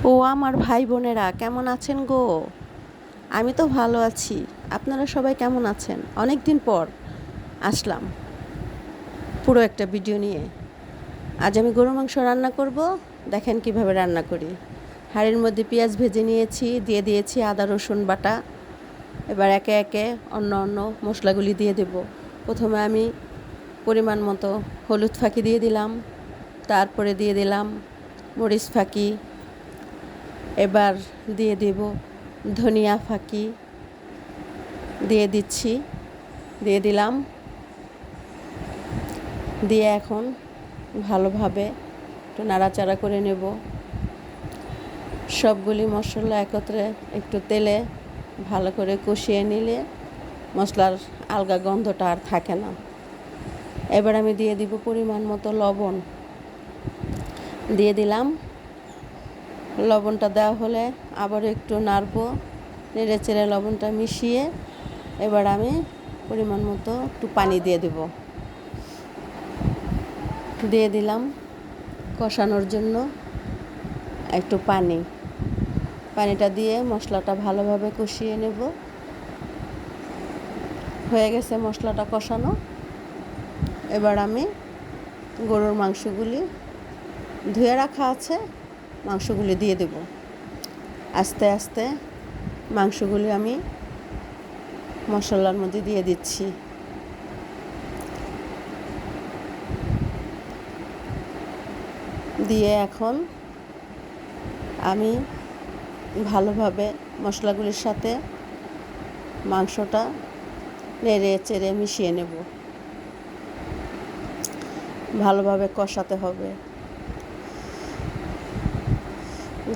ও আমার ভাই বোনেরা কেমন আছেন গো? আমি তো ভালো আছি। আপনারা সবাই কেমন আছেন? অনেক দিন পর আসলাম পুরো একটা ভিডিও নিয়ে। আজ আমি গরু মাংস রান্না করব। দেখেন কিভাবে রান্না করি। হাঁড়ির মধ্যে পেঁয়াজ ভেজে নিয়েছি, দিয়ে দিয়েছি আদা রসুন বাটা। এবার একে একে অন্য অন্য মশলাগুলি দিয়ে দেব। প্রথমে আমি পরিমাণ মতো হলুদ ফাঁকি দিয়ে দিলাম, তারপরে দিয়ে দিলাম মরিচ ফাঁকি, এবার দিয়ে দেব ধনিয়া ফাঁকি, দিয়ে দিলাম, দিয়ে এখন ভালোভাবে একটু নাড়াচাড়া করে নেব। সবগুলি মশলা একত্রে একটু তেলে ভালো করে কষিয়ে নিলে মশলার আলগা গন্ধটা আর থাকে না। এবার আমি দিয়ে দিব পরিমাণ মতো লবণ, দিয়ে দিলাম। লবণটা দেওয়া হলে আবার একটু নাড়বো, নেড়ে চেড়ে লবণটা মিশিয়ে এবার আমি পরিমাণ মতো একটু পানি দিয়ে দিলাম কষানোর জন্য একটু পানিটা দিয়ে মশলাটা ভালোভাবে কষিয়ে নেব। হয়ে গেছে মশলাটা কষানো। এবার আমি গরুর মাংসগুলি ধুয়ে রাখা আছে, মাংসগুলি দিয়ে দেব। আস্তে আস্তে মাংসগুলি আমি মশলার মধ্যে দিয়ে দিচ্ছি। দিয়ে এখন আমি ভালোভাবে মশলাগুলির সাথে মাংসটা নেড়ে চেড়ে মিশিয়ে নেব। ভালোভাবে কষাতে হবে।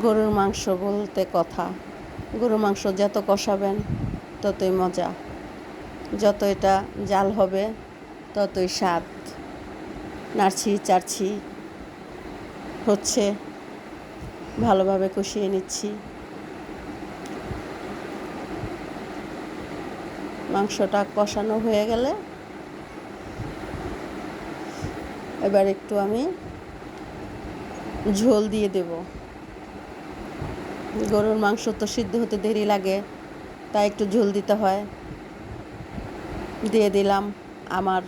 গরুর মাংস বলতে কথা, গরুর মাংস যত কষাবেন ততই মজা, যত এটা জাল হবে ততই স্বাদ। নাড়ছি চাড়ছি হচ্ছে, ভালোভাবে কষিয়ে নিচ্ছি। মাংসটা কষানো হয়ে গেলে এবার একটু আমি ঝোল দিয়ে দেব। গরুর মাংস তো সিদ্ধ হতে দেরি লাগে, তাই একটু ঝোল দিতে হয়। দিয়ে দিলাম আমার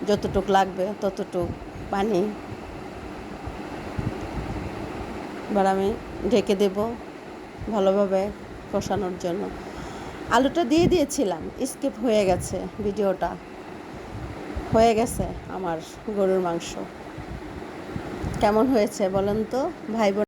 যতটুক লাগবে ততটুক পানি। এবার আমি ঢেকে দেব ভালোভাবে কষানোর জন্য। আলুটা দিয়ে দিয়েছিলাম, স্কিপ হয়ে গেছে ভিডিওটা। হয়ে গেছে আমার গরুর মাংস। কেমন হয়েছে বলেন তো ভাই বোন?